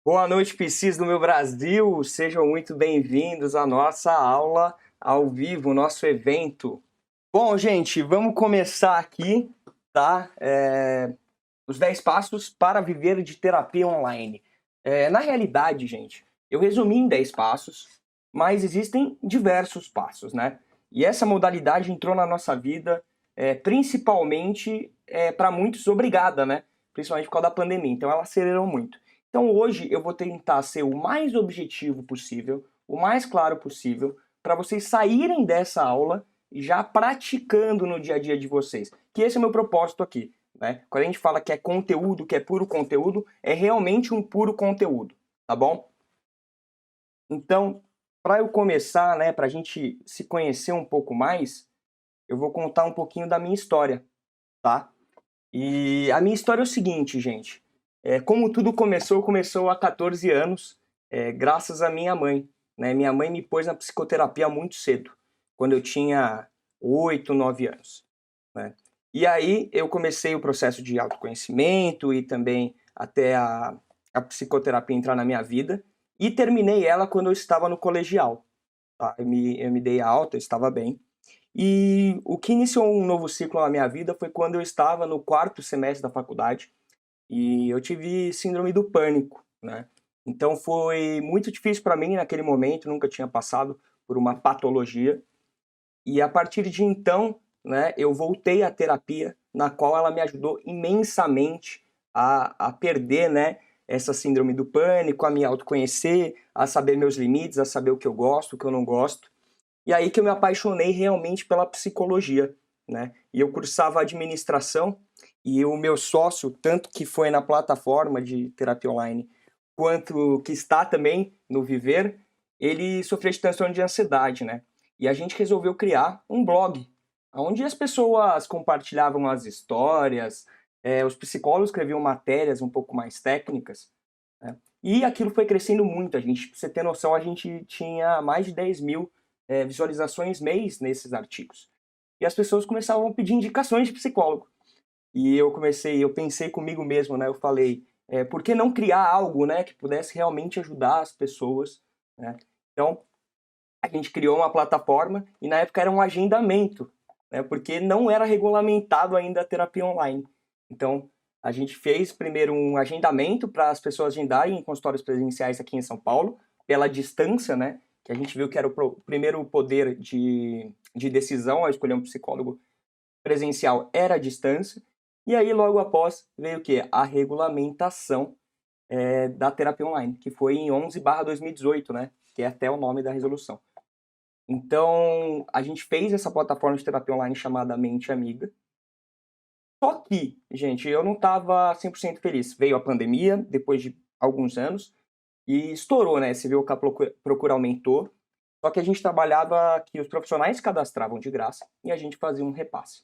Boa noite, PCs do meu Brasil. Sejam muito bem-vindos à nossa aula ao vivo, nosso evento. Bom, gente, vamos começar aqui, tá? Os 10 passos para viver de terapia online. Na realidade, gente, eu resumi em 10 passos, mas existem diversos passos, né? E essa modalidade entrou na nossa vida, principalmente para muitos obrigada, né? Principalmente por causa da pandemia. Então ela acelerou muito. Então hoje eu vou tentar ser o mais objetivo possível, o mais claro possível, para vocês saírem dessa aula já praticando no dia a dia de vocês. Que esse é o meu propósito aqui, né? Quando a gente fala que é conteúdo, que é puro conteúdo, é realmente um puro conteúdo, tá bom? Então, para eu começar, né, para a gente se conhecer um pouco mais, eu vou contar um pouquinho da minha história, tá? E a minha história é o seguinte, gente. Como tudo começou há 14 anos, graças à minha mãe, né? Minha mãe me pôs na psicoterapia muito cedo, quando eu tinha 8, 9 anos, né? E aí eu comecei o processo de autoconhecimento e também até a psicoterapia entrar na minha vida, e terminei ela quando eu estava no colegial, tá? Eu me dei alta, eu estava bem. E o que iniciou um novo ciclo na minha vida foi quando eu estava no quarto semestre da faculdade e eu tive síndrome do pânico, né? Então foi muito difícil para mim naquele momento, nunca tinha passado por uma patologia. E a partir de então, né, eu voltei à terapia, na qual ela me ajudou imensamente a perder, né, essa síndrome do pânico, a me autoconhecer, a saber meus limites, a saber o que eu gosto, o que eu não gosto. E aí que eu me apaixonei realmente pela psicologia, né? E eu cursava administração e o meu sócio, tanto que foi na plataforma de terapia online, quanto que está também no Viver, ele sofria de transtorno de ansiedade, né? E a gente resolveu criar um blog, onde as pessoas compartilhavam as histórias, os psicólogos escreviam matérias um pouco mais técnicas, né? E aquilo foi crescendo muito. A gente, pra você ter noção, a gente tinha mais de 10 mil visualizações mês nesses artigos. E as pessoas começavam a pedir indicações de psicólogo. E eu pensei comigo mesmo, né? Eu falei, por que não criar algo, né, que pudesse realmente ajudar as pessoas, né? Então, a gente criou uma plataforma e na época era um agendamento, né, porque não era regulamentado ainda a terapia online. Então, a gente fez primeiro um agendamento para as pessoas agendarem em consultórios presenciais aqui em São Paulo, pela distância, né, que a gente viu que era o primeiro poder de decisão ao escolher um psicólogo presencial era a distância. E aí, logo após, veio o quê? A regulamentação da terapia online, que foi em 11/2018, né, que é até o nome da resolução. Então, a gente fez essa plataforma de terapia online chamada Mente Amiga. Só que, gente, eu não estava 100% feliz. Veio a pandemia, depois de alguns anos, e estourou, né? Você viu que a procura aumentou. Só que a gente trabalhava que os profissionais cadastravam de graça e a gente fazia um repasse.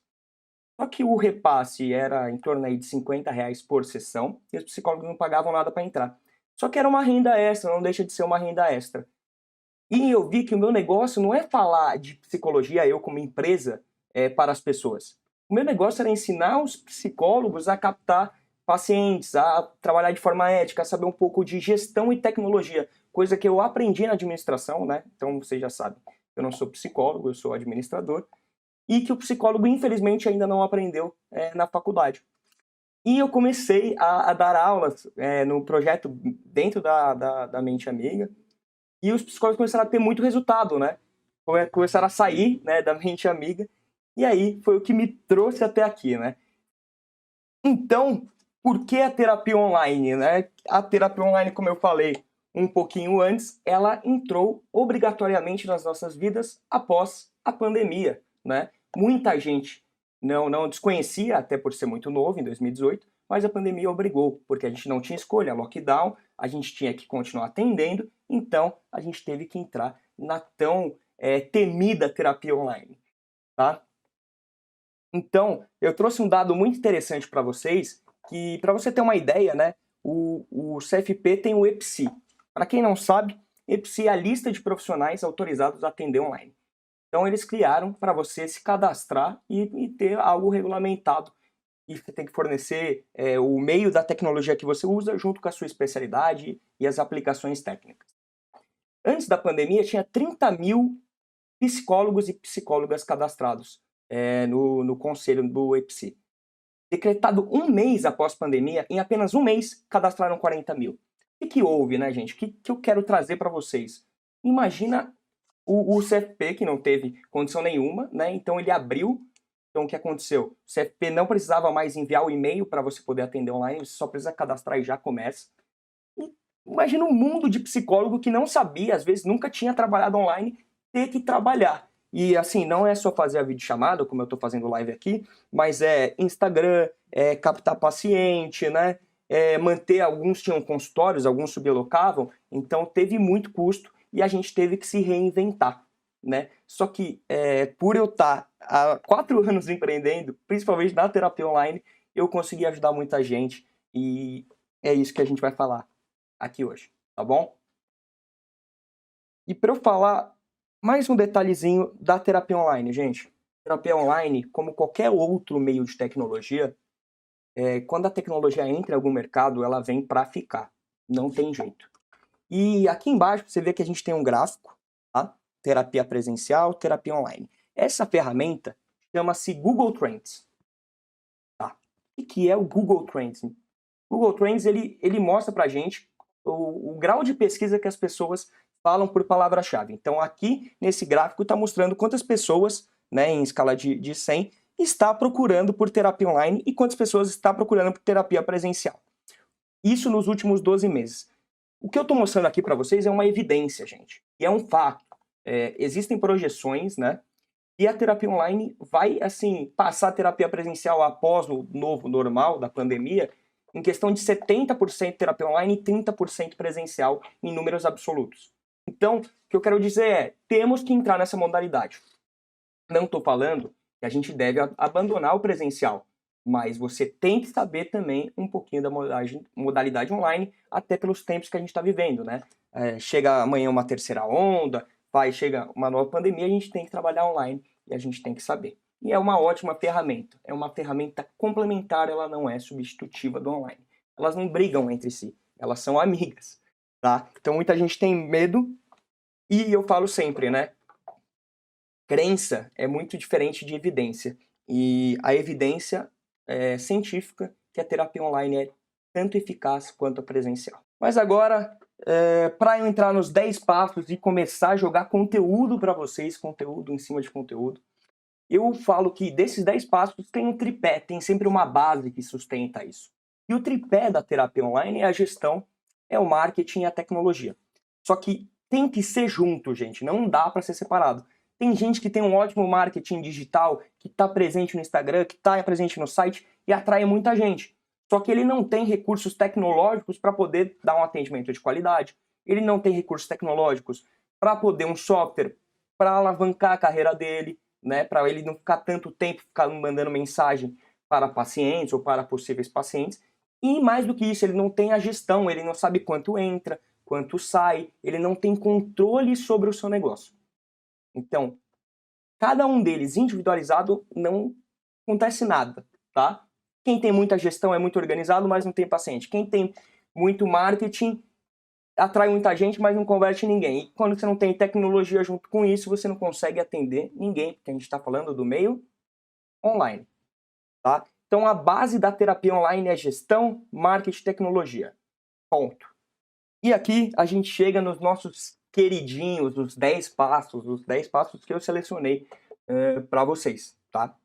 Só que o repasse era em torno aí de R$ 50 por sessão e os psicólogos não pagavam nada para entrar. Só que era uma renda extra, não deixa de ser uma renda extra. E eu vi que o meu negócio não é falar de psicologia, eu como empresa, para as pessoas. O meu negócio era ensinar os psicólogos a captar pacientes, a trabalhar de forma ética, a saber um pouco de gestão e tecnologia, coisa que eu aprendi na administração, né? Então você já sabe, eu não sou psicólogo, eu sou administrador, e que o psicólogo infelizmente ainda não aprendeu na faculdade. E eu comecei a dar aulas no projeto dentro da Mente Amiga, e os psicólogos começaram a ter muito resultado, né? Começaram a sair, né, da mente amiga. E aí foi o que me trouxe até aqui, né? Então, por que a terapia online, né? A terapia online, como eu falei um pouquinho antes, ela entrou obrigatoriamente nas nossas vidas após a pandemia, né? Muita gente não desconhecia, até por ser muito novo, em 2018, mas a pandemia obrigou, porque a gente não tinha escolha, lockdown, a gente tinha que continuar atendendo, então a gente teve que entrar na tão temida terapia online, tá? Então, eu trouxe um dado muito interessante para vocês, que para você ter uma ideia, né, o CFP tem o EPSI. Para quem não sabe, EPSI é a lista de profissionais autorizados a atender online. Então, eles criaram para você se cadastrar e ter algo regulamentado e você tem que fornecer o meio da tecnologia que você usa junto com a sua especialidade e as aplicações técnicas. Antes da pandemia, tinha 30 mil psicólogos e psicólogas cadastrados no conselho do EPSI. Decretado um mês após a pandemia, em apenas um mês, cadastraram 40 mil. O que houve, né, gente? O que eu quero trazer para vocês? Imagina o CFP, que não teve condição nenhuma, né? Então ele abriu. Então o que aconteceu? O CFP não precisava mais enviar o e-mail para você poder atender online, você só precisa cadastrar e já começa. E imagina um mundo de psicólogo que não sabia, às vezes nunca tinha trabalhado online, ter que trabalhar. E assim, não é só fazer a videochamada, como eu estou fazendo live aqui, mas é Instagram, captar paciente, né? Manter, alguns tinham consultórios, alguns sublocavam, então teve muito custo e a gente teve que se reinventar, né? Só que por eu estar há 4 anos empreendendo, principalmente na terapia online, eu consegui ajudar muita gente e é isso que a gente vai falar aqui hoje, tá bom? E para eu falar mais um detalhezinho da terapia online, gente. Terapia online, como qualquer outro meio de tecnologia, quando a tecnologia entra em algum mercado, ela vem para ficar. Não tem jeito. E aqui embaixo você vê que a gente tem um gráfico, tá? Terapia presencial, terapia online. Essa ferramenta chama-se Google Trends. Tá? O que é o Google Trends? O Google Trends ele mostra pra gente o grau de pesquisa que as pessoas falam por palavra-chave. Então aqui nesse gráfico está mostrando quantas pessoas, né, em escala de 100, está procurando por terapia online e quantas pessoas está procurando por terapia presencial. Isso nos últimos 12 meses. O que eu estou mostrando aqui para vocês é uma evidência, gente. E é um fato. Existem projeções, né? E a terapia online vai, assim, passar a terapia presencial após o novo normal da pandemia em questão de 70% terapia online e 30% presencial em números absolutos. Então, o que eu quero dizer é, temos que entrar nessa modalidade. Não estou falando que a gente deve abandonar o presencial, mas você tem que saber também um pouquinho da modalidade online, até pelos tempos que a gente está vivendo, né? Chega amanhã uma terceira onda, chega uma nova pandemia, a gente tem que trabalhar online e a gente tem que saber. E é uma ótima ferramenta, é uma ferramenta complementar, ela não é substitutiva do online. Elas não brigam entre si, elas são amigas, tá? Então muita gente tem medo e eu falo sempre, né? Crença é muito diferente de evidência. E a evidência científica que a terapia online é tanto eficaz quanto a presencial. Mas agora, para eu entrar nos 10 passos e começar a jogar conteúdo para vocês, conteúdo em cima de conteúdo, eu falo que desses 10 passos tem um tripé, tem sempre uma base que sustenta isso. E o tripé da terapia online é a gestão, é o marketing e a tecnologia. Só que tem que ser junto, gente, não dá para ser separado. Tem gente que tem um ótimo marketing digital, que está presente no Instagram, que está presente no site e atrai muita gente. Só que ele não tem recursos tecnológicos para poder dar um atendimento de qualidade. Ele não tem recursos tecnológicos para poder um software para alavancar a carreira dele, né, para ele não ficar tanto tempo mandando mensagem para pacientes ou para possíveis pacientes. E mais do que isso, ele não tem a gestão, ele não sabe quanto entra, quanto sai, ele não tem controle sobre o seu negócio. Então, cada um deles individualizado não acontece nada, tá? Quem tem muita gestão é muito organizado, mas não tem paciente. Quem tem muito marketing atrai muita gente, mas não converte ninguém. E quando você não tem tecnologia junto com isso, você não consegue atender ninguém, porque a gente está falando do meio online, tá? Então a base da terapia online é gestão, marketing e tecnologia. Ponto. E aqui a gente chega nos nossos queridinhos, os 10 passos que eu selecionei para vocês, tá?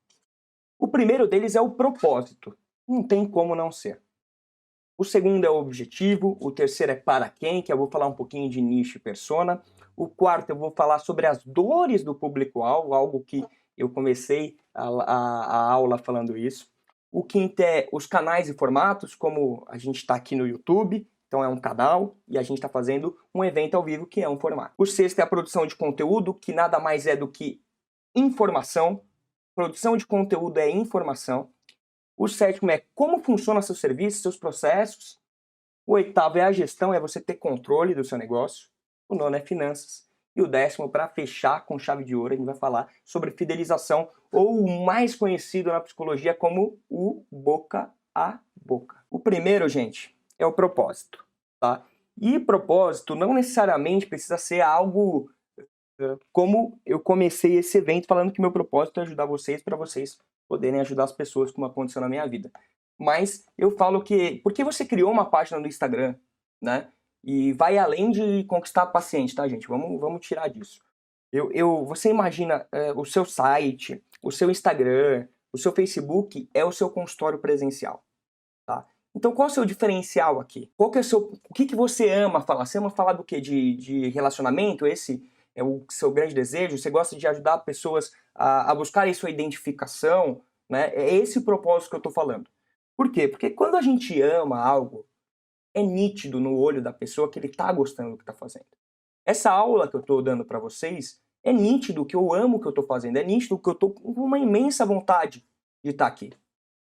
O primeiro deles é o propósito. Não tem como não ser. O segundo é o objetivo, o terceiro é para quem, que eu vou falar um pouquinho de nicho e persona. O quarto eu vou falar sobre as dores do público-alvo, algo que eu comecei a aula falando isso. O quinto é os canais e formatos, como a gente está aqui no YouTube, então é um canal e a gente está fazendo um evento ao vivo que é um formato. O sexto é a produção de conteúdo, que nada mais é do que informação. Produção de conteúdo é informação. O sétimo é como funciona seu serviço, seus processos. O oitavo é a gestão, é você ter controle do seu negócio. O nono é finanças. E o 10º, para fechar com chave de ouro, a gente vai falar sobre fidelização, ou o mais conhecido na psicologia como o boca a boca. O primeiro, gente, é o propósito, tá? E propósito não necessariamente precisa ser algo como eu comecei esse evento falando que meu propósito é ajudar vocês para vocês poderem ajudar as pessoas, como aconteceu na minha vida. Mas eu falo que, porque você criou uma página no Instagram, né? E vai além de conquistar paciente, tá, gente? Vamos tirar disso. Você imagina o seu site, o seu Instagram, o seu Facebook é o seu consultório presencial, tá? Então qual é o seu diferencial aqui? Qual que é o que você ama falar? Você ama falar do quê? De relacionamento? Esse é o seu grande desejo? Você gosta de ajudar pessoas a buscarem sua identificação? Né? É esse o propósito que eu estou falando. Por quê? Porque quando a gente ama algo, é nítido no olho da pessoa que ele está gostando do que está fazendo. Essa aula que eu estou dando para vocês, é nítido que eu amo o que eu estou fazendo, é nítido que eu estou com uma imensa vontade de estar aqui.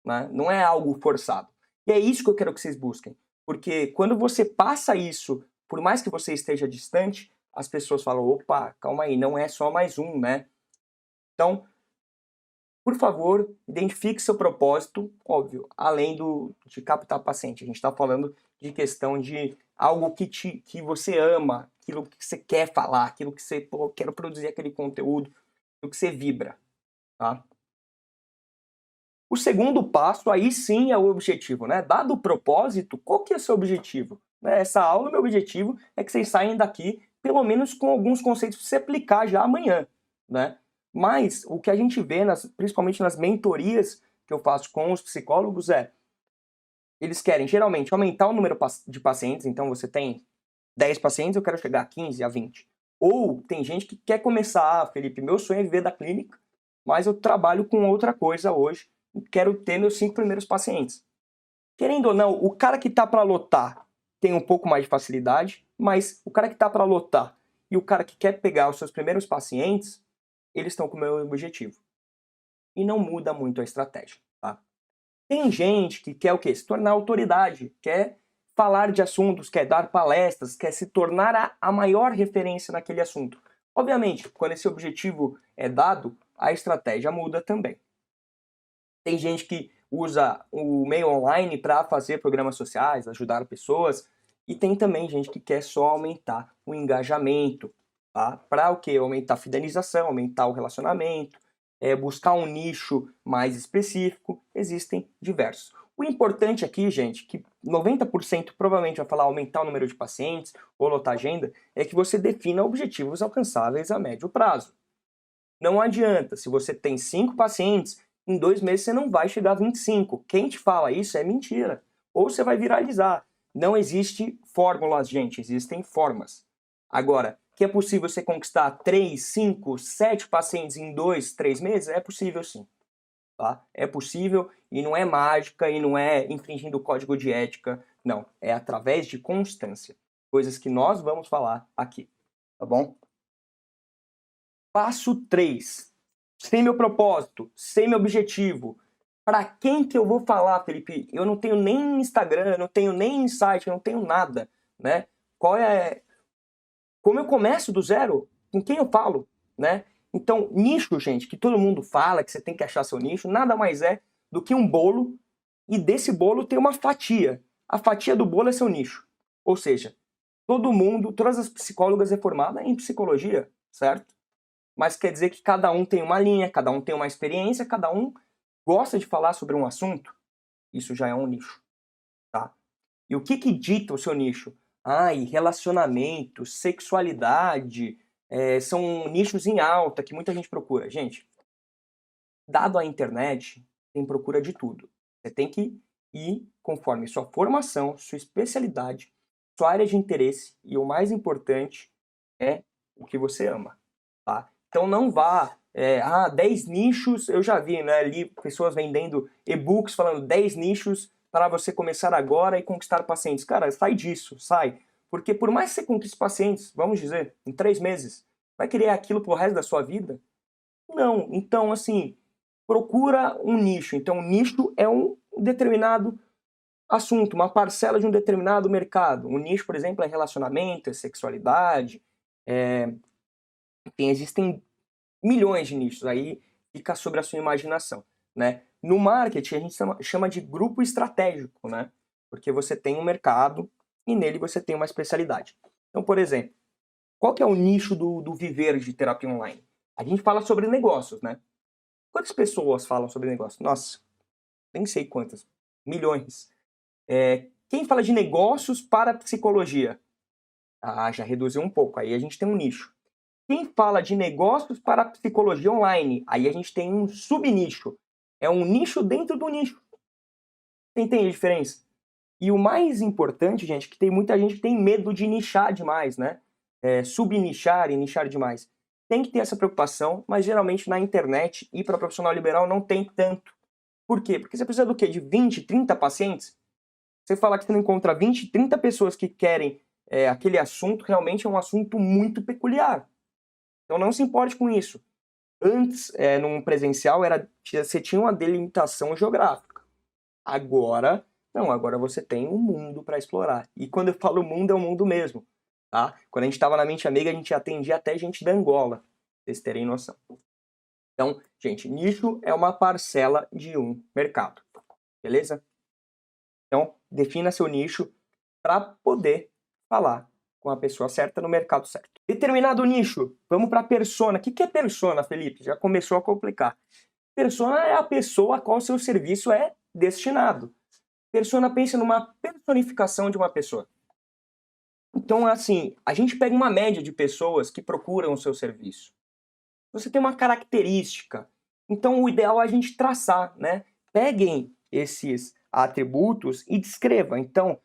Né? Não é algo forçado. E é isso que eu quero que vocês busquem. Porque quando você passa isso, por mais que você esteja distante, as pessoas falam, opa, calma aí, não é só mais um, né? Então, por favor, identifique seu propósito, óbvio, além de captar paciente. A gente está falando de questão de algo que você ama, aquilo que você quer falar, aquilo que você, pô, quero produzir aquele conteúdo, aquilo que você vibra, tá? O segundo passo, aí sim, é o objetivo, né? Dado o propósito, qual que é o seu objetivo? Essa aula, meu objetivo é que vocês saiam daqui, pelo menos com alguns conceitos para você aplicar já amanhã, né? Mas o que a gente vê, principalmente nas mentorias que eu faço com os psicólogos, eles querem, geralmente, aumentar o número de pacientes, então você tem 10 pacientes, eu quero chegar a 15, a 20. Ou tem gente que quer começar, Felipe, meu sonho é viver da clínica, mas eu trabalho com outra coisa hoje, quero ter meus 5 primeiros pacientes. Querendo ou não, o cara que está para lotar tem um pouco mais de facilidade, mas o cara que está para lotar e o cara que quer pegar os seus primeiros pacientes, eles estão com o meu objetivo. E não muda muito a estratégia, tá? Tem gente que quer o quê? Se tornar autoridade, quer falar de assuntos, quer dar palestras, quer se tornar a maior referência naquele assunto. Obviamente, quando esse objetivo é dado, a estratégia muda também. Tem gente que usa o meio online para fazer programas sociais, ajudar pessoas, e tem também gente que quer só aumentar o engajamento, tá? Para o quê? Aumentar a fidelização, aumentar o relacionamento, buscar um nicho mais específico, existem diversos. O importante aqui, gente, que 90% provavelmente vai falar aumentar o número de pacientes ou lotar agenda, é que você defina objetivos alcançáveis a médio prazo. Não adianta, se você tem 5 pacientes, em 2 meses você não vai chegar a 25. Quem te fala isso é mentira. Ou você vai viralizar. Não existe fórmulas, gente, existem formas. Agora, que é possível você conquistar 3, 5, 7 pacientes em 2, 3 meses? É possível sim. Tá? É possível e não é mágica e não é infringindo o código de ética. Não, é através de constância. Coisas que nós vamos falar aqui, tá bom? Passo 3. Sei meu propósito, sei meu objetivo. Para quem que eu vou falar, Felipe? Eu não tenho nem Instagram, eu não tenho nem site, eu não tenho nada, né? Como eu começo do zero? Com quem eu falo, né? Então, nicho, gente, que todo mundo fala que você tem que achar seu nicho, nada mais é do que um bolo e desse bolo tem uma fatia. A fatia do bolo é seu nicho. Ou seja, todo mundo, todas as psicólogas é formada em psicologia, certo? Mas quer dizer que cada um tem uma linha, cada um tem uma experiência, cada um gosta de falar sobre um assunto. Isso já é um nicho, tá? E o que dita o seu nicho? E relacionamento, sexualidade, são nichos em alta que muita gente procura. Gente, dado a internet, tem procura de tudo. Você tem que ir conforme sua formação, sua especialidade, sua área de interesse e o mais importante é o que você ama, tá? Então não vá, 10 nichos, eu já vi, né, ali pessoas vendendo e-books falando 10 nichos para você começar agora e conquistar pacientes. Cara, sai disso, sai. Porque por mais que você conquiste pacientes, vamos dizer, em 3 meses, vai querer aquilo pro resto da sua vida? Não. Então, assim, procura um nicho. Então, nicho é um determinado assunto, uma parcela de um determinado mercado. Um nicho, por exemplo, é relacionamento, é sexualidade, Existem milhões de nichos, aí fica sobre a sua imaginação, né? No marketing, a gente chama de grupo estratégico, né? Porque você tem um mercado e nele você tem uma especialidade. Então, por exemplo, qual que é o nicho do viver de terapia online? A gente fala sobre negócios, né? Quantas pessoas falam sobre negócios? Nossa, nem sei quantas. Milhões. Quem fala de negócios para psicologia? Ah, já reduziu um pouco. Aí a gente tem um nicho. Quem fala de negócios para psicologia online? Aí a gente tem um subnicho. É um nicho dentro do nicho. Você entende a diferença? E o mais importante, gente, é que tem muita gente que tem medo de nichar demais, né? Subnichar e nichar demais. Tem que ter essa preocupação, mas geralmente na internet e para profissional liberal não tem tanto. Por quê? Porque você precisa do quê? De 20, 30 pacientes? Você falar que você não encontra 20, 30 pessoas que querem aquele assunto, realmente é um assunto muito peculiar. Então não se importe com isso. Antes, num presencial, você tinha uma delimitação geográfica. Agora, não, agora você tem um mundo para explorar. E quando eu falo mundo, é o mundo mesmo. Tá? Quando a gente estava na Mente Amiga, a gente atendia até gente da Angola, pra vocês terem noção. Então, gente, nicho é uma parcela de um mercado. Beleza? Então, defina seu nicho para poder falar com a pessoa certa no mercado certo. Determinado nicho, vamos para persona. O que é persona, Felipe? Já começou a complicar. Persona é a pessoa a qual seu serviço é destinado. Persona pensa numa personificação de uma pessoa. Então, assim, a gente pega uma média de pessoas que procuram o seu serviço. Você tem uma característica. Então, o ideal é a gente traçar, né? Peguem esses atributos e descreva. Então,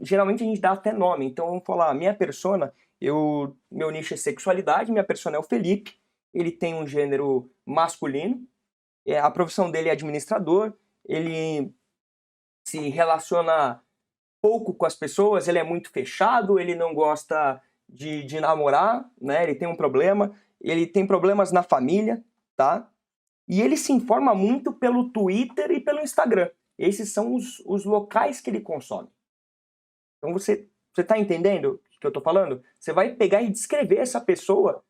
geralmente a gente dá até nome. Então, vamos falar, minha persona, meu nicho é sexualidade, minha persona é o Felipe, ele tem um gênero masculino, a profissão dele é administrador, ele se relaciona pouco com as pessoas, ele é muito fechado, ele não gosta de namorar, né? Ele tem um problema, ele tem problemas na família, tá? E ele se informa muito pelo Twitter e pelo Instagram. Esses são os locais que ele consome. Então você tá entendendo o que eu tô falando? Você vai pegar e descrever essa pessoa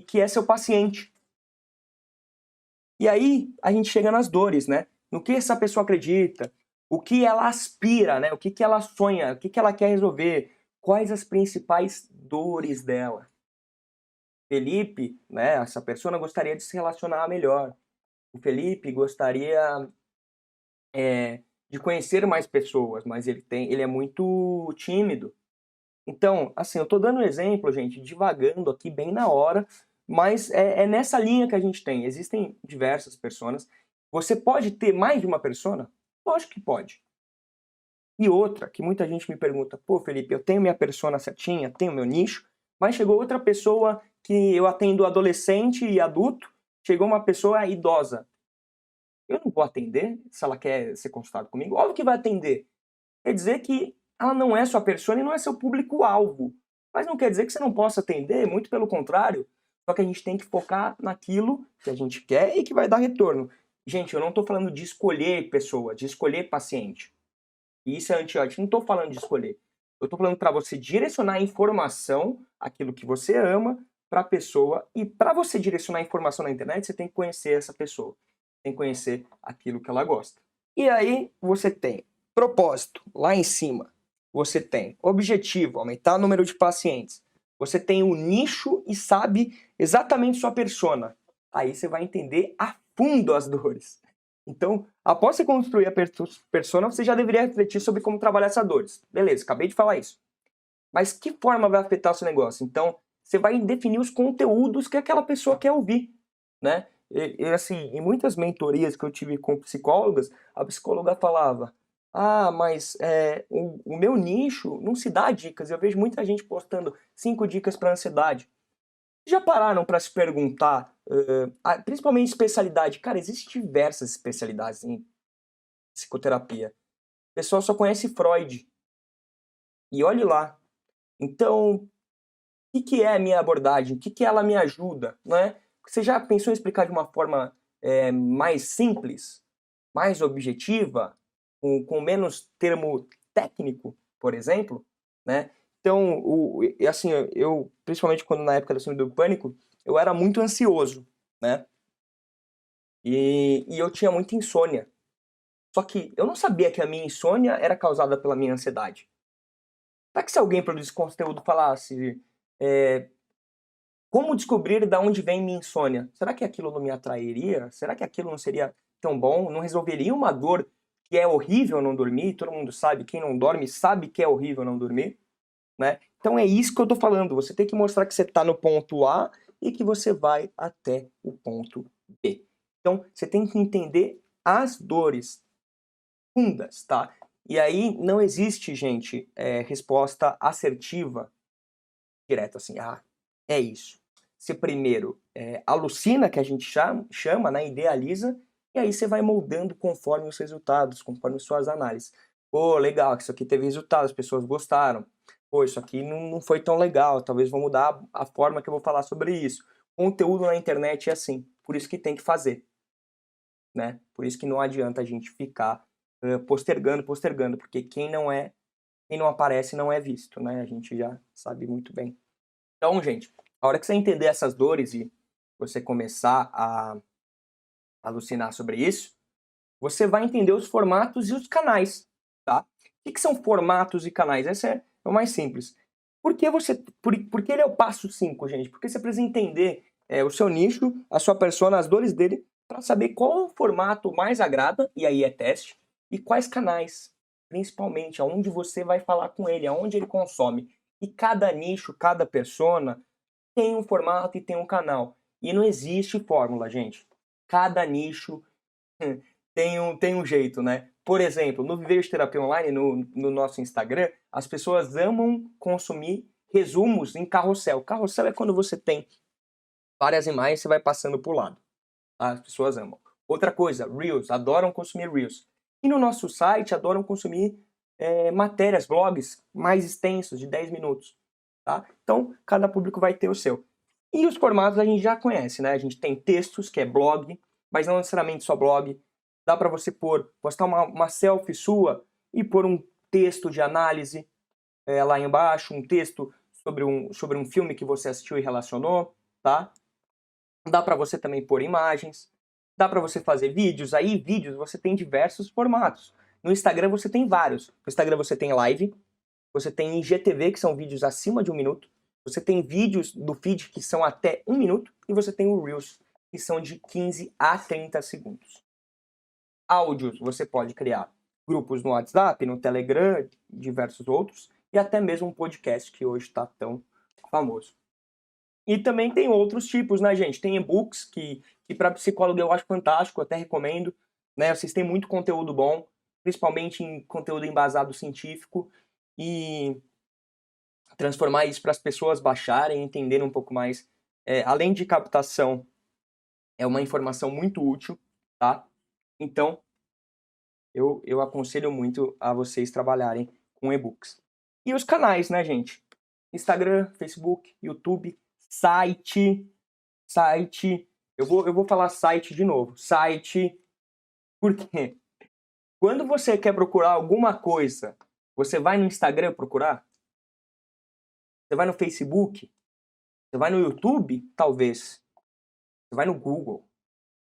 que é seu paciente. E aí a gente chega nas dores, né? No que essa pessoa acredita, o que ela aspira, né? O que ela sonha, o que ela quer resolver, quais as principais dores dela. Felipe, né? Essa pessoa gostaria de se relacionar melhor. O Felipe gostaria de conhecer mais pessoas, mas ele é muito tímido. Então, assim, eu tô dando um exemplo, gente, divagando aqui bem na hora, mas é nessa linha que a gente tem. Existem diversas personas. Você pode ter mais de uma persona? Lógico que pode. E outra, que muita gente me pergunta, pô, Felipe, eu tenho minha persona certinha, tenho meu nicho, mas chegou outra pessoa que eu atendo adolescente e adulto, chegou uma pessoa idosa. Eu não vou atender se ela quer ser consultada comigo? Óbvio que vai atender. Quer dizer que ela não é sua persona e não é seu público-alvo. Mas não quer dizer que você não possa atender, muito pelo contrário. Só que a gente tem que focar naquilo que a gente quer e que vai dar retorno. Gente, eu não estou falando de escolher pessoa, de escolher paciente. E isso é antiético. Não estou falando de escolher. Eu estou falando para você direcionar a informação, aquilo que você ama, para a pessoa. E para você direcionar a informação na internet, você tem que conhecer essa pessoa. Tem que conhecer aquilo que ela gosta. E aí você tem propósito, lá em cima. Você tem objetivo, aumentar o número de pacientes. Você tem o nicho e sabe exatamente sua persona. Aí você vai entender a fundo as dores. Então, após você construir a persona, você já deveria refletir sobre como trabalhar essas dores. Beleza, acabei de falar isso. Mas que forma vai afetar o seu negócio? Então, você vai definir os conteúdos que aquela pessoa quer ouvir, né? Assim, em muitas mentorias que eu tive com psicólogas, a psicóloga falava: ah, mas o meu nicho não se dá dicas. Eu vejo muita gente postando 5 dicas para ansiedade. Já pararam para se perguntar, principalmente especialidade? Cara, existem diversas especialidades em psicoterapia. O pessoal só conhece Freud. E olhe lá. Então, o que é a minha abordagem? O que ela me ajuda? Né? Você já pensou em explicar de uma forma mais simples, mais objetiva, com menos termo técnico, por exemplo? Né? Então, assim, eu, principalmente quando na época da síndrome do pânico, eu era muito ansioso, né? E eu tinha muita insônia. Só que eu não sabia que a minha insônia era causada pela minha ansiedade. Será que se alguém produzisse conteúdo falasse como descobrir de onde vem minha insônia? Será que aquilo não me atrairia? Será que aquilo não seria tão bom? Não resolveria uma dor que é horrível não dormir? Todo mundo sabe, quem não dorme sabe que é horrível não dormir, né? Então é isso que eu tô falando. Você tem que mostrar que você está no ponto A e que você vai até o ponto B. Então você tem que entender as dores fundas, tá? E aí não existe, gente, resposta assertiva direta assim, é isso. Você primeiro alucina, que a gente chama, né, idealiza, e aí você vai moldando conforme os resultados, conforme suas análises. Pô, legal, isso aqui teve resultado, as pessoas gostaram. Pô, isso aqui não foi tão legal, talvez vou mudar a forma que eu vou falar sobre isso. Conteúdo na internet é assim, por isso que tem que fazer, né? Por isso que não adianta a gente ficar postergando, porque quem não aparece não é visto, né? A gente já sabe muito bem. Então, gente, a hora que você entender essas dores e você começar a alucinar sobre isso, você vai entender os formatos e os canais, tá? O que são formatos e canais? Esse é o mais simples. Por que ele é o passo 5, gente? Porque você precisa entender o seu nicho, a sua persona, as dores dele, para saber qual formato mais agrada, e aí é teste, e quais canais, principalmente, aonde você vai falar com ele, aonde ele consome. E cada nicho, cada persona tem um formato e tem um canal. E não existe fórmula, gente. Cada nicho tem um jeito, né? Por exemplo, no Viver de Terapia Online, no nosso Instagram, as pessoas amam consumir resumos em carrossel. Carrossel é quando você tem várias imagens e você vai passando por lado. Tá? As pessoas amam. Outra coisa, Reels, adoram consumir Reels. E no nosso site, adoram consumir matérias, blogs mais extensos, de 10 minutos. Tá? Então, cada público vai ter o seu. E os formatos a gente já conhece, né? A gente tem textos, que é blog, mas não necessariamente só blog. Dá para você postar uma selfie sua e pôr um texto de análise lá embaixo, um texto sobre um filme que você assistiu e relacionou, tá? Dá para você também pôr imagens, dá para você fazer vídeos. Aí, vídeos, você tem diversos formatos. No Instagram você tem vários. No Instagram você tem live, você tem IGTV, que são vídeos acima de 1 minuto, você tem vídeos do feed que são até 1 minuto, e você tem o Reels, que são de 15 a 30 segundos. Áudios, você pode criar grupos no WhatsApp, no Telegram, diversos outros, e até mesmo um podcast, que hoje está tão famoso. E também tem outros tipos, né, gente? Tem e-books que para psicólogo eu acho fantástico, até recomendo, né? Vocês têm muito conteúdo bom, principalmente em conteúdo embasado científico, e transformar isso para as pessoas baixarem, entenderem um pouco mais. Além de captação, é uma informação muito útil, tá? Então, eu aconselho muito a vocês trabalharem com e-books. E os canais, né, gente? Instagram, Facebook, YouTube, site. Eu vou falar site de novo. Site, porque quando você quer procurar alguma coisa, você vai no Instagram procurar? Você vai no Facebook? Você vai no YouTube? Talvez. Você vai no Google.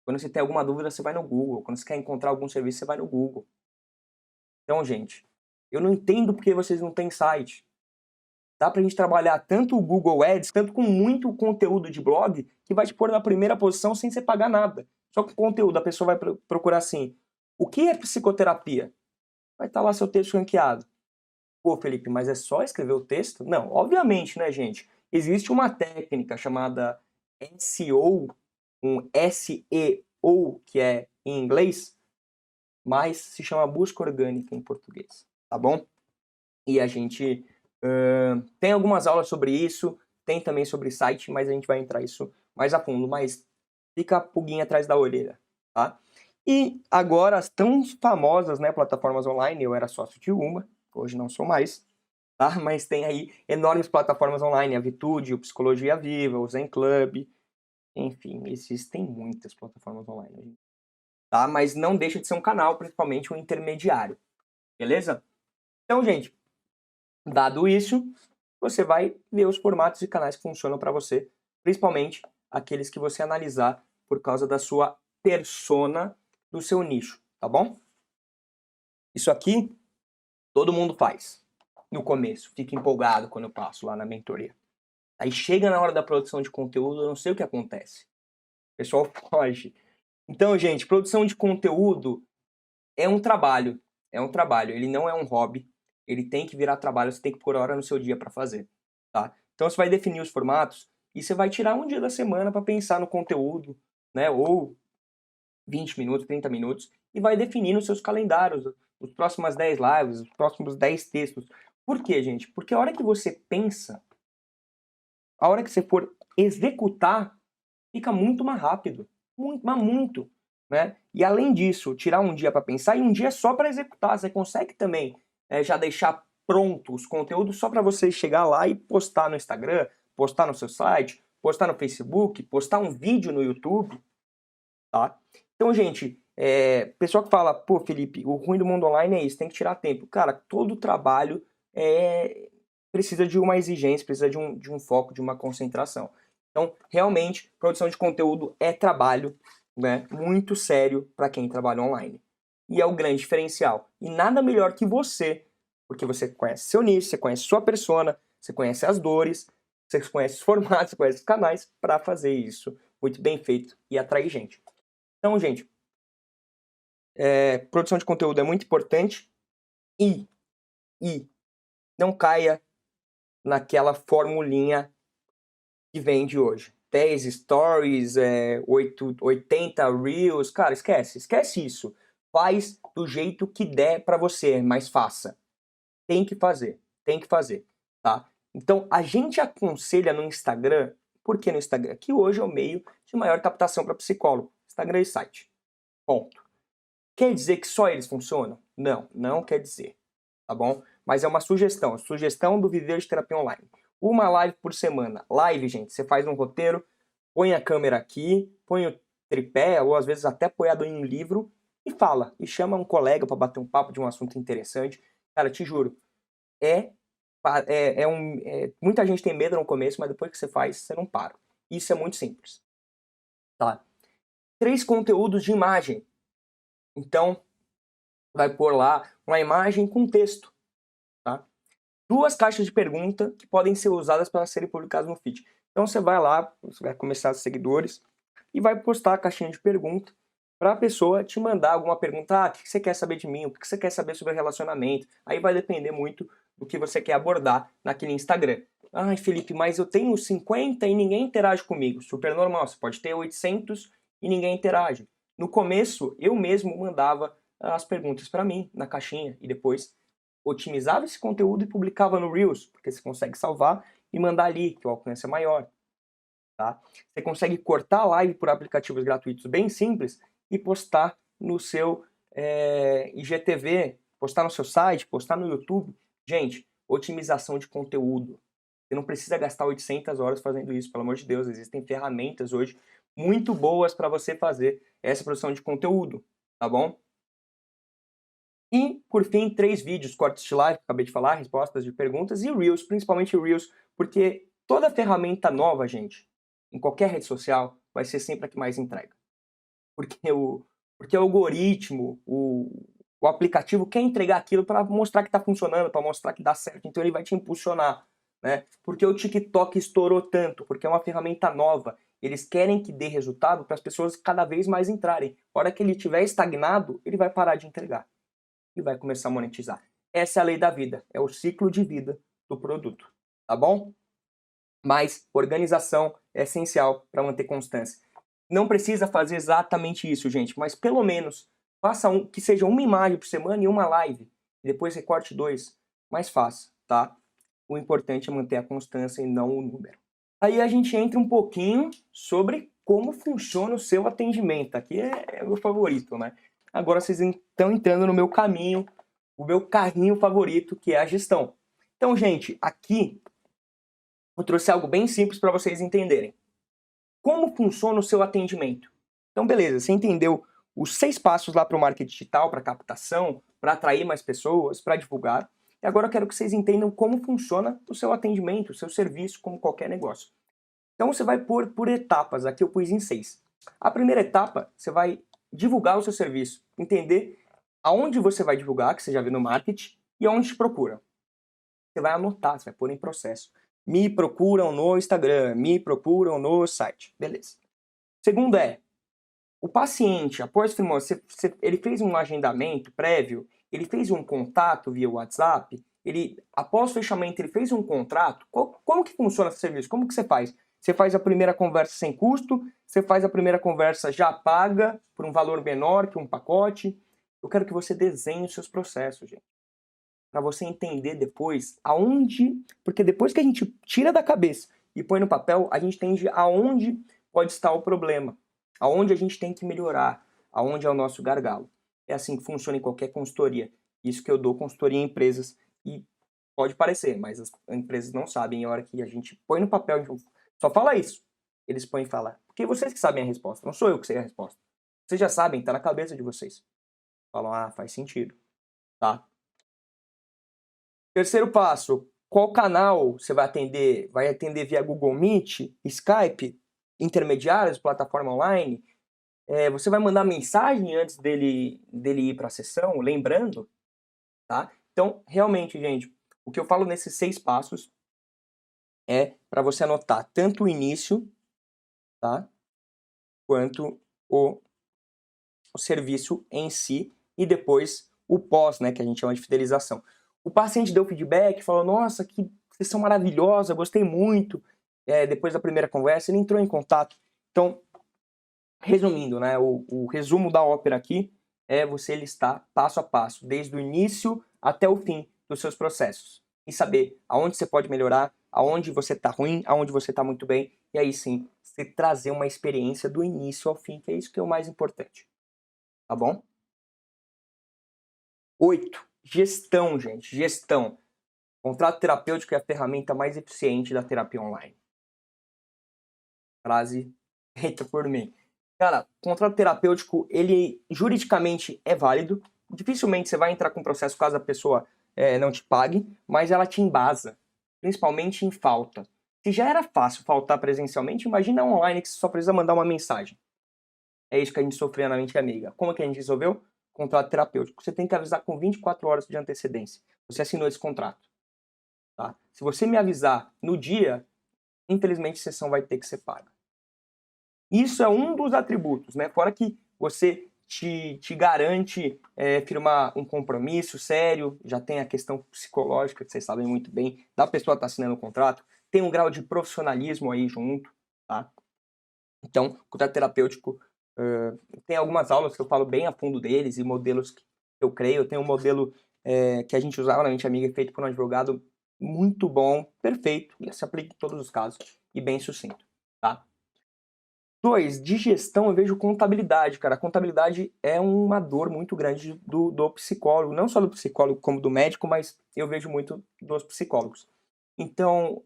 Quando você tem alguma dúvida, você vai no Google. Quando você quer encontrar algum serviço, você vai no Google. Então, gente, eu não entendo porque vocês não têm site. Dá pra gente trabalhar tanto o Google Ads, tanto com muito conteúdo de blog, que vai te pôr na primeira posição sem você pagar nada. Só com conteúdo, a pessoa vai procurar assim, o que é psicoterapia? Vai estar lá seu texto ranqueado. Pô, Felipe, mas é só escrever o texto? Não, obviamente, né, gente? Existe uma técnica chamada SEO, um SEO, que é em inglês, mas se chama busca orgânica em português, tá bom? E a gente tem algumas aulas sobre isso, tem também sobre site, mas a gente vai entrar isso mais a fundo, mas fica a pulguinha atrás da orelha, tá? E agora as tão famosas, né, plataformas online, eu era sócio de uma, hoje não sou mais, tá? Mas tem aí enormes plataformas online, a Vitude, o Psicologia Viva, o Zen Club, enfim, existem muitas plataformas online, tá? Mas não deixa de ser um canal, principalmente um intermediário, beleza? Então, gente, dado isso, você vai ver os formatos e canais que funcionam para você, principalmente aqueles que você analisar por causa da sua persona, do seu nicho, tá bom? Isso aqui todo mundo faz no começo, fica empolgado quando eu passo lá na mentoria. Aí chega na hora da produção de conteúdo, eu não sei o que acontece. O pessoal foge. Então, gente, produção de conteúdo é um trabalho. É um trabalho. Ele não é um hobby. Ele tem que virar trabalho. Você tem que pôr hora no seu dia para fazer. Tá? Então, você vai definir os formatos e você vai tirar um dia da semana para pensar no conteúdo, né? Ou 20 minutos, 30 minutos, e vai definir nos seus calendários os próximas 10 lives, os próximos 10 textos. Por quê, gente? Porque a hora que você pensa, a hora que você for executar, fica muito mais rápido. Muito, mas muito. Né? E além disso, tirar um dia para pensar e um dia só para executar. Você consegue também já deixar pronto os conteúdos só para você chegar lá e postar no Instagram, postar no seu site, postar no Facebook, postar um vídeo no YouTube. Tá? Então, gente, pessoal que fala, pô, Felipe, o ruim do mundo online é isso, tem que tirar tempo. Cara, todo trabalho precisa de uma exigência, precisa de um foco, de uma concentração. Então, realmente, produção de conteúdo é trabalho, né, muito sério para quem trabalha online. E é o grande diferencial. E nada melhor que você, porque você conhece seu nicho, você conhece sua persona, você conhece as dores, você conhece os formatos, você conhece os canais, para fazer isso muito bem feito e atrair gente. Então, gente, produção de conteúdo é muito importante e não caia naquela formulinha que vende hoje. 10 stories, 80 reels, cara, esquece isso. Faz do jeito que der para você, mas faça. Tem que fazer, tá? Então, a gente aconselha no Instagram, por que no Instagram? Que hoje é o meio de maior captação para psicólogo, Instagram e site. Ponto. Quer dizer que só eles funcionam? Não, não quer dizer, tá bom? Mas é uma sugestão do Viver de Terapia Online. Uma live por semana. Live, gente, você faz um roteiro, põe a câmera aqui, põe o tripé, ou às vezes até apoiado em um livro, e fala. E chama um colega para bater um papo de um assunto interessante. Cara, te juro, muita gente tem medo no começo, mas depois que você faz, você não para. Isso é muito simples. Tá? 3 conteúdos de imagem. Então, vai pôr lá uma imagem com texto. Tá? 2 caixas de pergunta que podem ser usadas para serem publicadas no feed. Então você vai lá, você vai começar os seguidores e vai postar a caixinha de pergunta para a pessoa te mandar alguma pergunta. O que você quer saber de mim? O que você quer saber sobre relacionamento? Aí vai depender muito do que você quer abordar naquele Instagram. Ai, Felipe, mas eu tenho 50 e ninguém interage comigo. Super normal, você pode ter 800 e ninguém interage. No começo, eu mesmo mandava as perguntas para mim na caixinha e depois otimizava esse conteúdo e publicava no Reels, porque você consegue salvar e mandar ali, que o alcance é maior. Tá? Você consegue cortar a live por aplicativos gratuitos bem simples e postar no seu IGTV, postar no seu site, postar no YouTube. Gente, otimização de conteúdo. Você não precisa gastar 800 horas fazendo isso, pelo amor de Deus. Existem ferramentas hoje muito boas para você fazer essa produção de conteúdo, tá bom? E, por fim, 3 vídeos, cortes de live, que acabei de falar, respostas de perguntas, e Reels, principalmente Reels, porque toda ferramenta nova, gente, em qualquer rede social, vai ser sempre a que mais entrega. Porque o algoritmo, o aplicativo quer entregar aquilo para mostrar que está funcionando, para mostrar que dá certo, então ele vai te impulsionar. Né? Porque o TikTok estourou tanto, porque é uma ferramenta nova. Eles querem que dê resultado para as pessoas cada vez mais entrarem. A hora que ele estiver estagnado, ele vai parar de entregar e vai começar a monetizar. Essa é a lei da vida, é o ciclo de vida do produto, tá bom? Mas organização é essencial para manter constância. Não precisa fazer exatamente isso, gente, mas pelo menos faça que seja uma imagem por semana e uma live, e depois recorte 2, mas faça, tá? O importante é manter a constância e não o número. Aí a gente entra um pouquinho sobre como funciona o seu atendimento. Aqui é o meu favorito, né? Agora vocês estão entrando no meu caminho, o meu carrinho favorito, que é a gestão. Então, gente, aqui eu trouxe algo bem simples para vocês entenderem. Como funciona o seu atendimento? Então, beleza, você entendeu os 6 passos lá para o marketing digital, para captação, para atrair mais pessoas, para divulgar. E agora eu quero que vocês entendam como funciona o seu atendimento, o seu serviço, como qualquer negócio. Então você vai pôr por etapas, aqui eu pus em 6. A primeira etapa, você vai divulgar o seu serviço, entender aonde você vai divulgar, que você já viu no marketing, e aonde te procura. Você vai anotar, você vai pôr em processo. Me procuram no Instagram, me procuram no site. Beleza. Segundo é, o paciente, após firmar, ele fez um agendamento prévio, ele fez um contato via WhatsApp, após o fechamento ele fez um contrato. Como que funciona esse serviço? Como que você faz? Você faz a primeira conversa sem custo, você faz a primeira conversa já paga por um valor menor que um pacote. Eu quero que você desenhe os seus processos, gente. Para você entender depois aonde, porque depois que a gente tira da cabeça e põe no papel, a gente entende aonde pode estar o problema, aonde a gente tem que melhorar, aonde é o nosso gargalo. É assim que funciona em qualquer consultoria. Isso que eu dou consultoria em empresas e pode parecer, mas as empresas não sabem. A hora que a gente põe no papel, a gente só fala isso. Eles põem falar. Porque vocês que sabem a resposta, não sou eu que sei a resposta. Vocês já sabem, tá na cabeça de vocês. Falam, ah, faz sentido, tá? Terceiro passo, qual canal você vai atender? Vai atender via Google Meet, Skype, intermediários, plataforma online? Você vai mandar mensagem antes dele ir para a sessão, lembrando, tá? Então, realmente, gente, o que eu falo nesses 6 passos é para você anotar tanto o início, tá? Quanto o serviço em si e depois o pós, né, que a gente chama de fidelização. O paciente deu feedback, falou, nossa, que sessão maravilhosa, gostei muito. Depois da primeira conversa, ele entrou em contato. Então, resumindo, né, o resumo da ópera aqui é você listar passo a passo, desde o início até o fim dos seus processos. E saber aonde você pode melhorar, aonde você está ruim, aonde você está muito bem. E aí sim, você trazer uma experiência do início ao fim, que é isso que é o mais importante. Tá bom? 8. Gestão, gente. Gestão. Contrato terapêutico é a ferramenta mais eficiente da terapia online. Frase feita por mim. Cara, contrato terapêutico, ele juridicamente é válido. Dificilmente você vai entrar com processo caso a pessoa não te pague, mas ela te embasa, principalmente em falta. Se já era fácil faltar presencialmente, imagina online que você só precisa mandar uma mensagem. É isso que a gente sofria na Mente Amiga. Como é que a gente resolveu? Contrato terapêutico. Você tem que avisar com 24 horas de antecedência. Você assinou esse contrato. Tá? Se você me avisar no dia, infelizmente a sessão vai ter que ser paga. Isso é um dos atributos, né? Fora que você te garante firmar um compromisso sério, já tem a questão psicológica, que vocês sabem muito bem, da pessoa estar assinando o contrato, tem um grau de profissionalismo aí junto, tá? Então, o contrato terapêutico, tem algumas aulas que eu falo bem a fundo deles e modelos que eu creio. Eu tenho um modelo que a gente usava na Mente Amiga, feito por um advogado muito bom, perfeito, e se aplica em todos os casos, e bem sucinto, tá? 2, de gestão eu vejo contabilidade, cara. A contabilidade é uma dor muito grande do psicólogo, não só do psicólogo como do médico, mas eu vejo muito dos psicólogos. Então,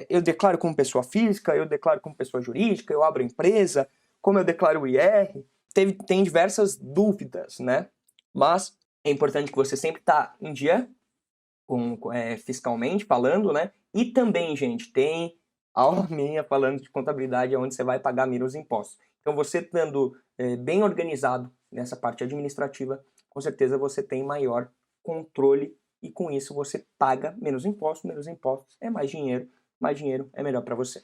eu declaro como pessoa física, eu declaro como pessoa jurídica, eu abro empresa, como eu declaro o IR, tem diversas dúvidas, né? Mas é importante que você sempre tá em dia, fiscalmente falando, né? E também, gente, tem aula minha falando de contabilidade, onde você vai pagar menos impostos. Então, você estando bem organizado nessa parte administrativa, com certeza você tem maior controle e com isso você paga menos impostos é mais dinheiro é melhor para você.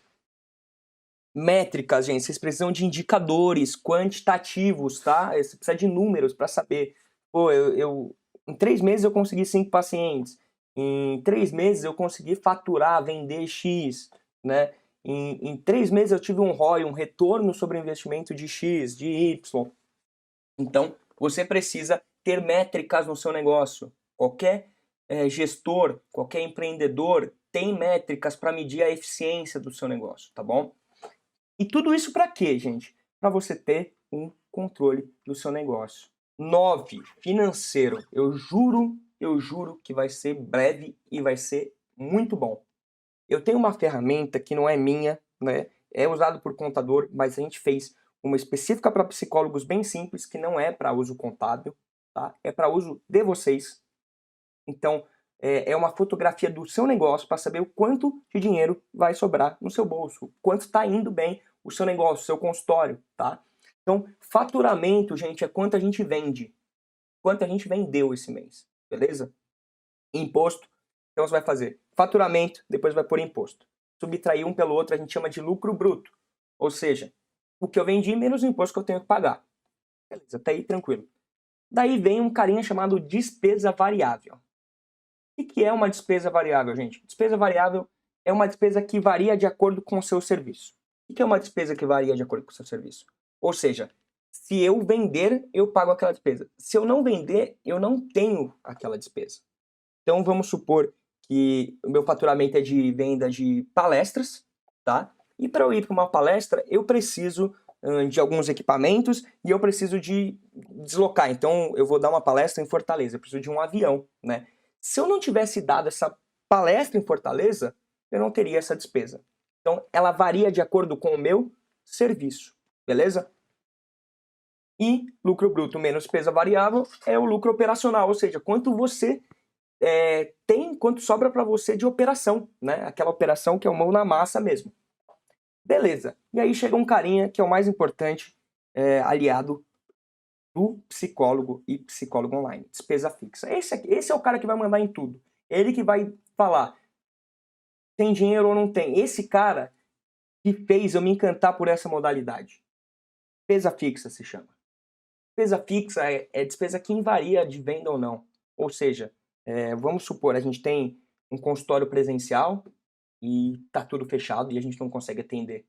Métricas, gente, vocês precisam de indicadores quantitativos, tá? Você precisa de números para saber. Pô, em 3 meses eu consegui 5 pacientes. Em 3 meses eu consegui faturar, vender X, né? Em 3 meses eu tive um ROI, um retorno sobre o investimento de X, de Y. Então, você precisa ter métricas no seu negócio. Qualquer gestor, qualquer empreendedor tem métricas para medir a eficiência do seu negócio, tá bom? E tudo isso para quê, gente? Para você ter um controle do seu negócio. 9, financeiro. Eu juro que vai ser breve e vai ser muito bom. Eu tenho uma ferramenta que não é minha, né? É usado por contador, mas a gente fez uma específica para psicólogos bem simples, que não é para uso contábil, tá? É para uso de vocês. Então, é uma fotografia do seu negócio para saber o quanto de dinheiro vai sobrar no seu bolso, quanto está indo bem o seu negócio, o seu consultório, tá? Então, faturamento, gente, é quanto a gente vende, quanto a gente vendeu esse mês, beleza? Imposto, então você vai fazer faturamento, depois vai pôr imposto. Subtrair um pelo outro a gente chama de lucro bruto, ou seja, o que eu vendi menos o imposto que eu tenho que pagar. Beleza, até aí tranquilo. Daí vem um carinha chamado despesa variável. O que é uma despesa variável, gente? Despesa variável é uma despesa que varia de acordo com o seu serviço. O que é uma despesa que varia de acordo com o seu serviço? Ou seja, se eu vender, eu pago aquela despesa. Se eu não vender, eu não tenho aquela despesa. Então vamos supor que o meu faturamento é de venda de palestras, tá? E para eu ir para uma palestra, eu preciso de alguns equipamentos e eu preciso de deslocar. Então eu vou dar uma palestra em Fortaleza, eu preciso de um avião, né? Se eu não tivesse dado essa palestra em Fortaleza, eu não teria essa despesa. Então ela varia de acordo com o meu serviço, beleza? E lucro bruto menos despesa variável é o lucro operacional, ou seja, quanto você tem, quanto sobra para você de operação, né? Aquela operação que é o mão na massa mesmo. Beleza. E aí chega um carinha que é o mais importante, aliado do psicólogo e psicólogo online, despesa fixa. Esse é o cara que vai mandar em tudo. Ele que vai falar, tem dinheiro ou não tem. Esse cara que fez eu me encantar por essa modalidade. Despesa fixa se chama. Despesa fixa é despesa que varia de venda ou não. Ou seja, vamos supor, a gente tem um consultório presencial e tá tudo fechado e a gente não consegue atender.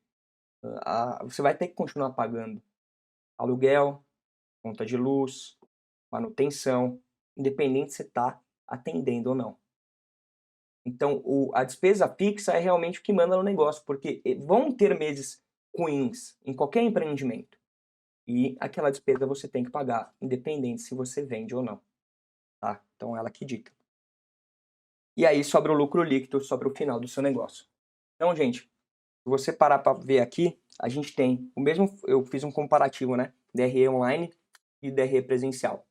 Você vai ter que continuar pagando aluguel, conta de luz, manutenção, independente se você está atendendo ou não. Então, a despesa fixa é realmente o que manda no negócio, porque vão ter meses ruins em qualquer empreendimento. E aquela despesa você tem que pagar, independente se você vende ou não. Tá? Então, ela que dita. E aí sobra o lucro líquido, sobra o final do seu negócio. Então, gente, se você parar para ver aqui, a gente tem o mesmo, eu fiz um comparativo, né? DRE online e DRE presencial.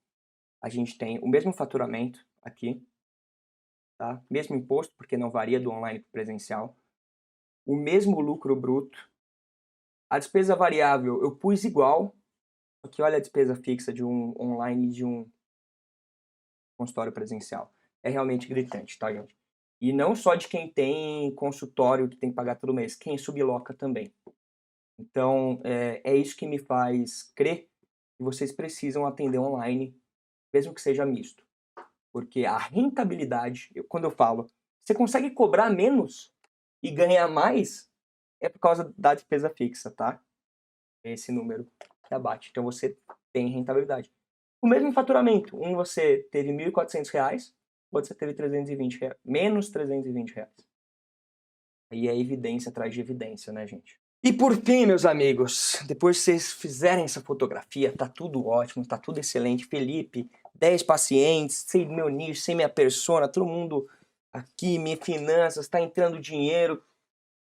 A gente tem o mesmo faturamento aqui, tá? Mesmo imposto, porque não varia do online para o presencial. O mesmo lucro bruto. A despesa variável eu pus igual, só que olha a despesa fixa de um online e de um consultório presencial. É realmente gritante, tá, gente? E não só de quem tem consultório que tem que pagar todo mês, quem subloca também. Então, é isso que me faz crer que vocês precisam atender online, mesmo que seja misto. Porque a rentabilidade, quando eu falo, você consegue cobrar menos e ganhar mais, é por causa da despesa fixa, tá? Esse número que abate. Então você tem rentabilidade. O mesmo faturamento, você teve R$ 1.400, outro você teve R$ 320, menos R$ 320. Aí é evidência atrás de evidência, né, gente? E por fim, meus amigos, depois que vocês fizerem essa fotografia, tá tudo ótimo, tá tudo excelente. Felipe, 10 pacientes, sei meu nicho, sei minha persona, todo mundo aqui, minha finanças, tá entrando dinheiro,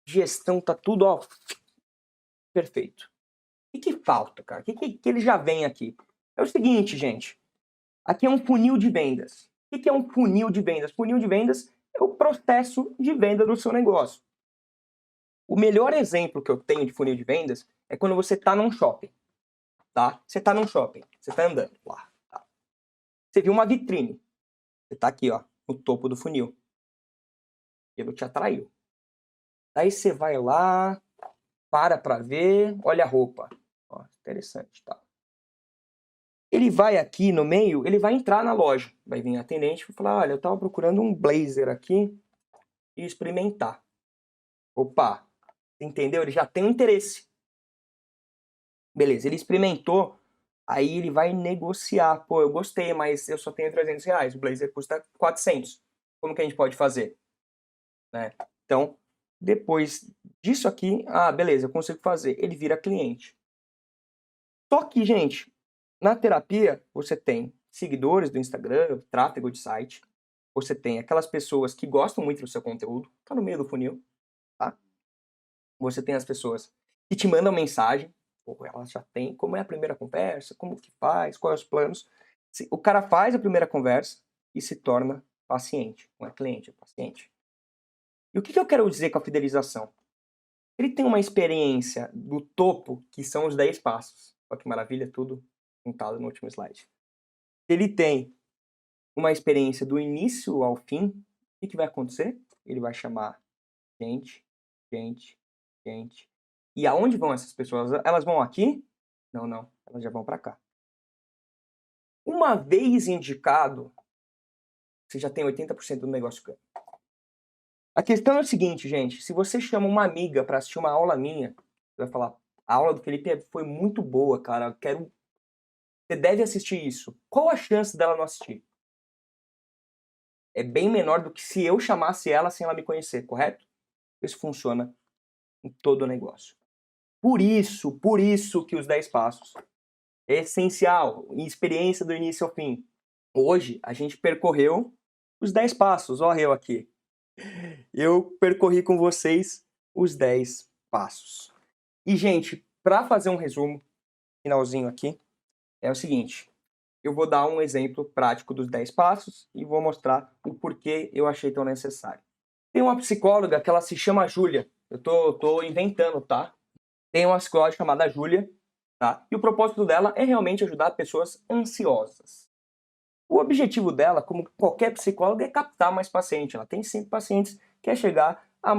gestão, tá tudo, ó, perfeito. O que falta, cara? O que ele já vem aqui? É o seguinte, gente, aqui é um funil de vendas. O que é um funil de vendas? Funil de vendas é o processo de venda do seu negócio. O melhor exemplo que eu tenho de funil de vendas é quando você está num shopping, tá? Você está num shopping, você está andando lá, tá? Você viu uma vitrine, você está aqui, ó, no topo do funil. Ele te atraiu. Aí você vai lá, para ver, olha a roupa. Ó, interessante, tá? Ele vai aqui no meio, ele vai entrar na loja. Vai vir a atendente e vai falar, olha, eu estava procurando um blazer aqui e experimentar. Opa, entendeu? Ele já tem um interesse. Beleza, ele experimentou, aí ele vai negociar. Pô, eu gostei, mas eu só tenho R$ 300, o blazer custa 400. Como que a gente pode fazer? Né? Então, depois disso aqui, beleza, eu consigo fazer. Ele vira cliente. Só que, gente, na terapia, você tem seguidores do Instagram, tráfego de site, você tem aquelas pessoas que gostam muito do seu conteúdo, tá no meio do funil, tá? Você tem as pessoas que te mandam mensagem, elas já têm como é a primeira conversa, como que faz, quais os planos. O cara faz a primeira conversa e se torna paciente. Não é cliente, é paciente. E o que eu quero dizer com a fidelização? Ele tem uma experiência do topo, que são os 10 passos. Olha que maravilha, tudo juntado no último slide. Ele tem uma experiência do início ao fim. O que vai acontecer? Ele vai chamar gente. E aonde vão essas pessoas? Elas vão aqui? Não. Elas já vão para cá. Uma vez indicado, você já tem 80% do negócio ganho. A questão é o seguinte, gente. Se você chama uma amiga para assistir uma aula minha, você vai falar, a aula do Felipe foi muito boa, cara. Você deve assistir isso. Qual a chance dela não assistir? É bem menor do que se eu chamasse ela sem ela me conhecer, correto? Isso funciona em todo o negócio. Por isso que os 10 passos é essencial, experiência do início ao fim. Hoje, a gente percorreu os 10 passos. Olha eu aqui. Eu percorri com vocês os 10 passos. E, gente, para fazer um resumo, finalzinho aqui, é o seguinte. Eu vou dar um exemplo prático dos 10 passos e vou mostrar o porquê eu achei tão necessário. Tem uma psicóloga que ela se chama Júlia. Eu tô inventando, tá? Tem uma psicóloga chamada Júlia, tá? E o propósito dela é realmente ajudar pessoas ansiosas. O objetivo dela, como qualquer psicóloga, é captar mais pacientes. Ela tem 5 pacientes, quer chegar a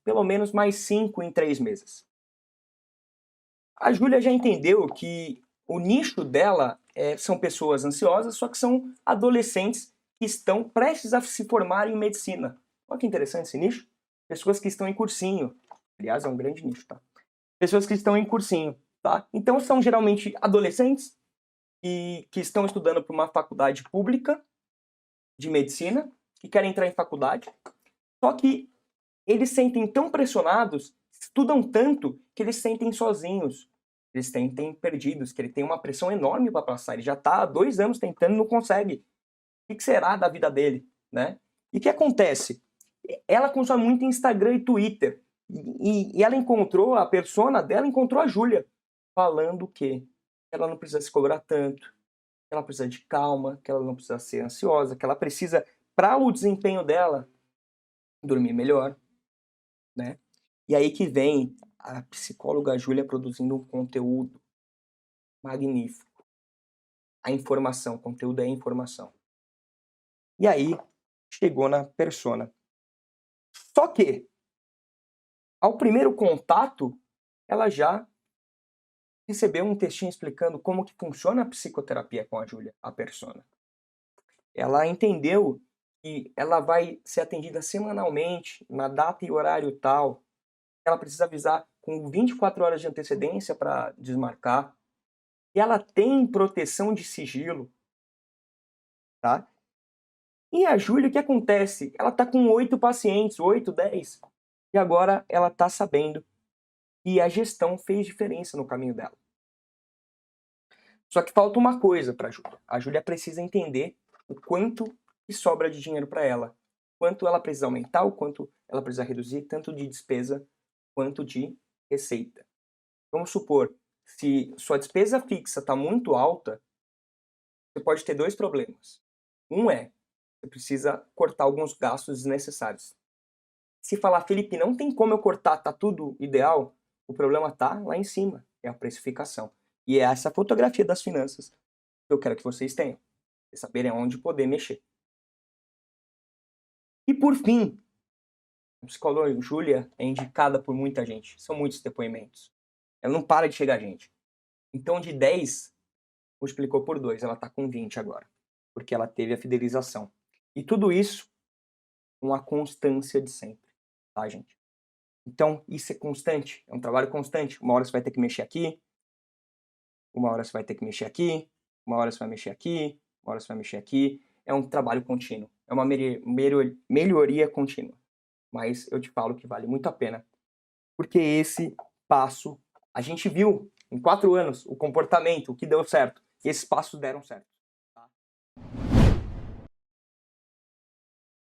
pelo menos mais 5 em 3 meses. A Júlia já entendeu que o nicho dela são pessoas ansiosas, só que são adolescentes que estão prestes a se formar em medicina. Olha que interessante esse nicho. Pessoas que estão em cursinho. Aliás, é um grande nicho, tá? Pessoas que estão em cursinho, tá? Então são geralmente adolescentes que estão estudando para uma faculdade pública de medicina, que querem entrar em faculdade, só que eles se sentem tão pressionados, estudam tanto, que eles se sentem sozinhos, eles se sentem perdidos, que ele tem uma pressão enorme para passar, ele já está há 2 anos tentando e não consegue. O que será da vida dele, né? E o que acontece? Ela consome muito Instagram e Twitter, e ela encontrou, a persona dela encontrou a Júlia, falando que ela não precisa se cobrar tanto, que ela precisa de calma, que ela não precisa ser ansiosa, que ela precisa, para o desempenho dela, dormir melhor, né? E aí que vem a psicóloga Júlia produzindo um conteúdo magnífico. A informação, conteúdo é informação. E aí chegou na persona. Só que, ao primeiro contato, ela já recebeu um textinho explicando como que funciona a psicoterapia com a Júlia, a persona. Ela entendeu que ela vai ser atendida semanalmente, na data e horário tal. Ela precisa avisar com 24 horas de antecedência para desmarcar. E ela tem proteção de sigilo. Tá? E a Júlia, o que acontece? Ela está com 8 pacientes, 8, 10. E agora ela está sabendo que a gestão fez diferença no caminho dela. Só que falta uma coisa para a Júlia. A Júlia precisa entender o quanto que sobra de dinheiro para ela. Quanto ela precisa aumentar, o quanto ela precisa reduzir, tanto de despesa quanto de receita. Vamos supor, se sua despesa fixa está muito alta, você pode ter 2 problemas. Um é, você precisa cortar alguns gastos desnecessários. Se falar, Felipe, não tem como eu cortar, tá tudo ideal, o problema tá lá em cima, é a precificação. E é essa fotografia das finanças que eu quero que vocês tenham. Vocês saberem onde poder mexer. E por fim, a psicóloga Júlia é indicada por muita gente. São muitos depoimentos. Ela não para de chegar gente. Então de 10, multiplicou por 2. Ela está com 20 agora. Porque ela teve a fidelização. E tudo isso com a constância de sempre. Tá, gente? Então, isso é constante. É um trabalho constante. Uma hora você vai ter que mexer aqui. Uma hora você vai ter que mexer aqui. Uma hora você vai mexer aqui. Uma hora você vai mexer aqui. É um trabalho contínuo. É uma melhoria contínua. Mas eu te falo que vale muito a pena. Porque esse passo, a gente viu em 4 anos o comportamento, o que deu certo. E esses passos deram certo.